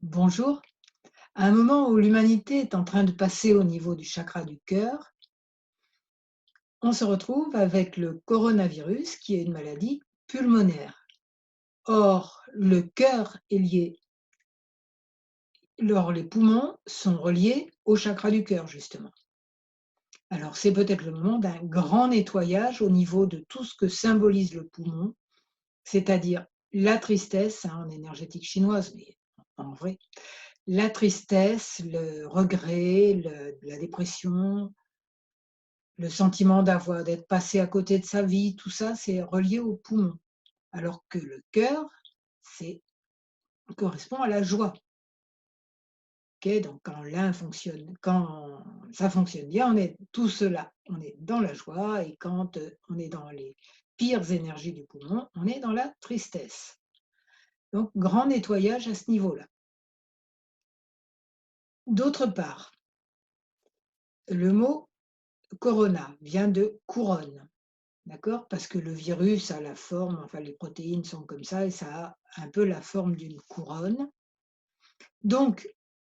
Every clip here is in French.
Bonjour. À un moment où l'humanité est en train de passer au niveau du chakra du cœur, on se retrouve avec le coronavirus qui est une maladie pulmonaire. Or, le cœur est lié, alors les poumons sont reliés au chakra du cœur, justement. Alors, c'est peut-être le moment d'un grand nettoyage au niveau de tout ce que symbolise le poumon, c'est-à-dire la tristesse, hein, en énergétique chinoise, mais en vrai, la tristesse, le regret, la dépression, le sentiment d'être passé à côté de sa vie, tout ça, c'est relié aux poumons. Alors que le cœur, c'est correspond à la joie. OK? Donc quand ça fonctionne bien, on est tout cela, on est dans la joie et quand, on est dans les pires énergies du poumon, on est dans la tristesse. Donc grand nettoyage à ce niveau-là. D'autre part, le mot corona vient de couronne. D'accord? Parce que le virus a la forme, enfin les protéines sont comme ça et ça a un peu la forme d'une couronne. Donc,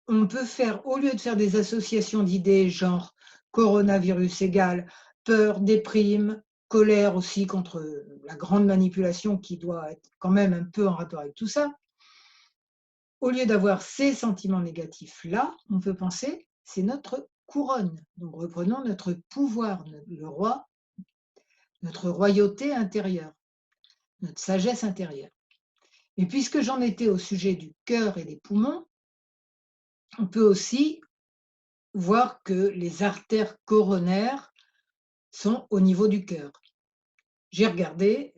on peut faire, au lieu de faire des associations d'idées genre coronavirus égale peur, déprime, colère aussi contre la grande manipulation qui doit être quand même un peu en rapport avec tout ça, au lieu d'avoir ces sentiments négatifs-là, on peut penser c'est notre couronne. Donc reprenons notre pouvoir, le roi, notre royauté intérieure, notre sagesse intérieure. Et puisque j'en étais au sujet du cœur et des poumons, on peut aussi voir que les artères coronaires sont au niveau du cœur. J'ai regardé,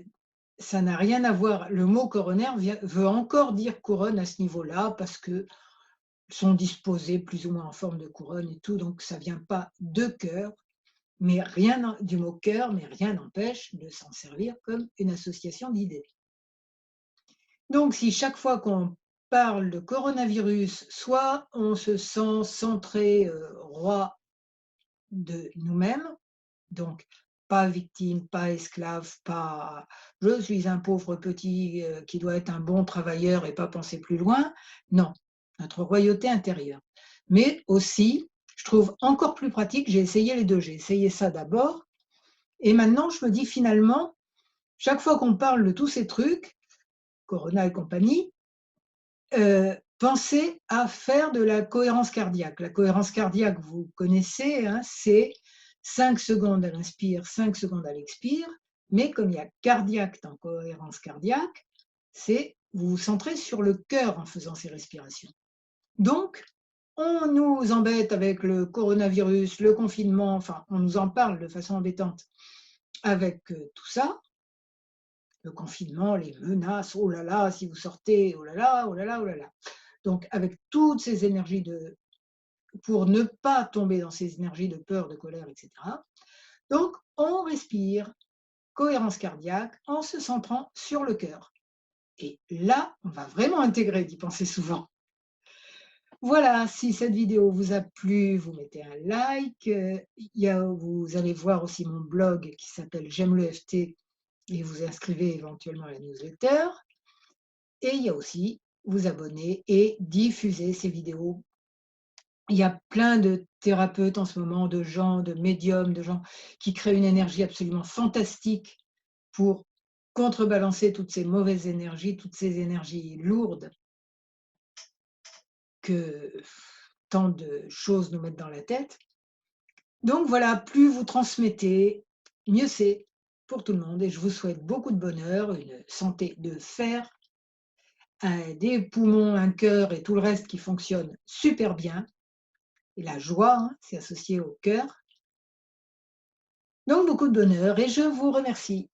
ça n'a rien à voir. Le mot coronaire veut encore dire couronne à ce niveau-là parce que sont disposés plus ou moins en forme de couronne et tout, donc ça vient pas de cœur, mais du mot cœur, mais rien n'empêche de s'en servir comme une association d'idées. Donc, si chaque fois qu'on parle de coronavirus, soit on se sent centré, roi de nous-mêmes, donc pas victime, pas esclave, pas «je suis un pauvre petit, qui doit être un bon travailleur et pas penser plus loin». Non, notre royauté intérieure. Mais aussi, je trouve encore plus pratique, j'ai essayé les 2. J'ai essayé ça d'abord et maintenant je me dis finalement, chaque fois qu'on parle de tous ces trucs, corona et compagnie, pensez à faire de la cohérence cardiaque. La cohérence cardiaque, vous connaissez, hein, c'est 5 secondes à l'inspire, 5 secondes à l'expire, mais comme il y a cardiaque dans cohérence cardiaque, c'est vous vous centrez sur le cœur en faisant ces respirations. Donc, on nous embête avec le coronavirus, le confinement, enfin, on nous en parle de façon embêtante avec, tout ça, le confinement, les menaces, oh là là, si vous sortez, oh là là, oh là là, oh là là. Donc, avec toutes ces énergies pour ne pas tomber dans ces énergies de peur, de colère, etc. Donc, on respire, cohérence cardiaque, en se centrant sur le cœur. Et là, on va vraiment intégrer d'y penser souvent. Voilà, si cette vidéo vous a plu, vous mettez un like. Vous allez voir aussi mon blog qui s'appelle J'aime le FT et vous inscrivez éventuellement à la newsletter. Et il y a aussi vous abonner et diffuser ces vidéos. Il y a plein de thérapeutes en ce moment, de gens, de médiums, de gens qui créent une énergie absolument fantastique pour contrebalancer toutes ces mauvaises énergies, toutes ces énergies lourdes que tant de choses nous mettent dans la tête. Donc voilà, plus vous transmettez, mieux c'est pour tout le monde et je vous souhaite beaucoup de bonheur, une santé de fer, des poumons, un cœur et tout le reste qui fonctionne super bien. Et la joie, hein, c'est associé au cœur. Donc beaucoup de bonheur et je vous remercie.